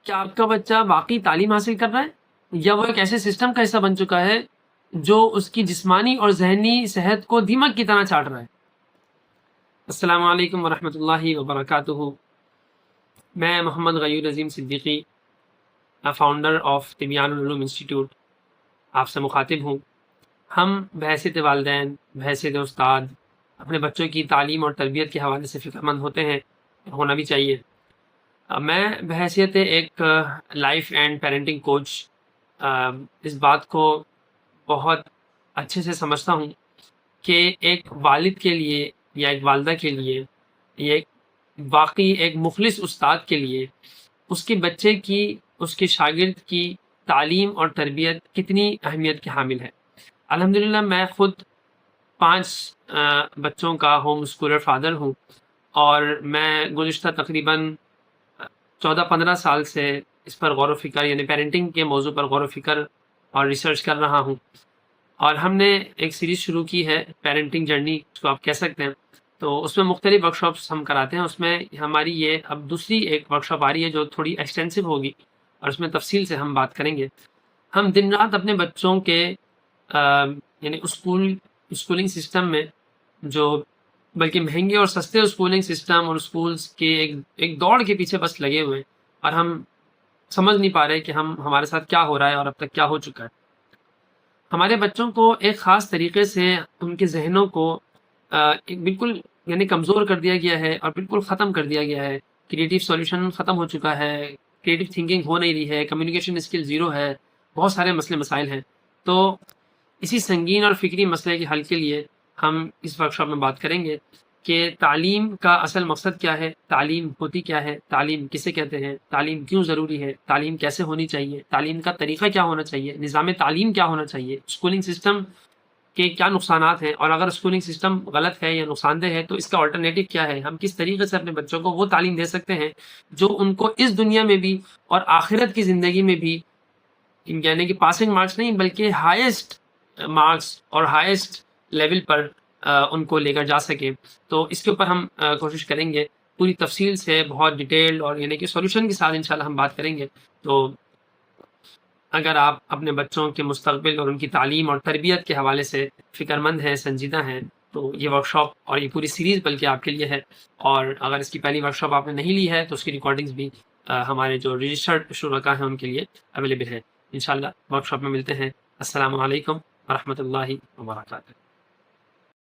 کیا آپ کا بچہ واقعی تعلیم حاصل کر رہا ہے یا وہ ایک ایسے سسٹم کا حصہ بن چکا ہے جو اس کی جسمانی اور ذہنی صحت کو دیمک کی طرح چاٹ رہا ہے؟ السلام علیکم ورحمۃ اللہ وبرکاتہ۔ میں Muhammad Ghayoor Azeem Siddiqui, founder of Tibyan Al-Uloom institute, آپ سے مخاطب ہوں۔ ہم بحیثیت والدین، بحیثیت استاد، اپنے بچوں کی تعلیم اور تربیت کے حوالے سے فکر مند ہوتے ہیں، ہونا بھی چاہیے۔ میں بحیثیت ایک لائف اینڈ پیرنٹنگ کوچ اس بات کو بہت اچھے سے سمجھتا ہوں کہ ایک والد کے لیے یا ایک والدہ کے لیے یا واقعی ایک مخلص استاد کے لیے اس کے بچے کی، اس کے شاگرد کی تعلیم اور تربیت کتنی اہمیت کی حامل ہے۔ الحمدللہ میں خود 5 بچوں کا ہوم اسکولر فادر ہوں، اور میں گزشتہ تقریباً 14-15 سال سے اس پر غور و فکر، یعنی پیرنٹنگ کے موضوع پر غور و فکر اور ریسرچ کر رہا ہوں۔ اور ہم نے ایک سیریز شروع کی ہے، پیرنٹنگ جرنی اس کو آپ کہہ سکتے ہیں۔ تو اس میں مختلف ورکشاپس ہم کراتے ہیں۔ اس میں ہماری یہ اب دوسری ایک ورکشاپ آ رہی ہے جو تھوڑی ایکسٹینسو ہوگی، اور اس میں تفصیل سے ہم بات کریں گے۔ ہم دن رات اپنے بچوں کے یعنی اسکولنگ سسٹم میں، جو بلکہ مہنگے اور سستے اسکولنگ سسٹم اور اسکولس کے ایک دوڑ کے پیچھے بس لگے ہوئے ہیں، اور ہم سمجھ نہیں پا رہے کہ ہمارے ساتھ کیا ہو رہا ہے اور اب تک کیا ہو چکا ہے۔ ہمارے بچوں کو ایک خاص طریقے سے ان کے ذہنوں کو بالکل یعنی کمزور کر دیا گیا ہے اور بالکل ختم کر دیا گیا ہے۔ کریٹیو سولوشن ختم ہو چکا ہے، کریٹیو تھنکنگ ہو نہیں رہی ہے، کمیونیکیشن اسکل زیرو ہے، بہت سارے مسئلے مسائل ہیں۔ تو اسی سنگین اور فکری مسئلے کے حل کے لیے ہم اس ورکشاپ میں بات کریں گے کہ تعلیم کا اصل مقصد کیا ہے، تعلیم ہوتی کیا ہے، تعلیم کسے کہتے ہیں، تعلیم کیوں ضروری ہے، تعلیم کیسے ہونی چاہیے، تعلیم کا طریقہ کیا ہونا چاہیے، نظام تعلیم کیا ہونا چاہیے، اسکولنگ سسٹم کے کیا نقصانات ہیں، اور اگر اسکولنگ سسٹم غلط ہے یا نقصان دہ ہے تو اس کا آلٹرنیٹو کیا ہے، ہم کس طریقے سے اپنے بچوں کو وہ تعلیم دے سکتے ہیں جو ان کو اس دنیا میں بھی اور آخرت کی زندگی میں بھی، یعنی کہ پاسنگ مارکس نہیں بلکہ ہائیسٹ مارکس اور ہائیسٹ لیول پر ان کو لے کر جا سکے۔ تو اس کے اوپر ہم کوشش کریں گے پوری تفصیل سے، بہت ڈیٹیلڈ اور یعنی کہ سولوشن کے ساتھ انشاءاللہ ہم بات کریں گے۔ تو اگر آپ اپنے بچوں کے مستقبل اور ان کی تعلیم اور تربیت کے حوالے سے فکر مند ہیں، سنجیدہ ہیں، تو یہ ورکشاپ اور یہ پوری سیریز بلکہ آپ کے لیے ہے۔ اور اگر اس کی پہلی ورکشاپ آپ نے نہیں لی ہے تو اس کی ریکارڈنگز بھی ہمارے جو رجسٹرڈ شرکاء ہیں ان کے لیے اویلیبل ہے۔ انشاءاللہ ورکشاپ میں ملتے ہیں۔ السلام علیکم ورحمۃ اللہ وبرکاتہ۔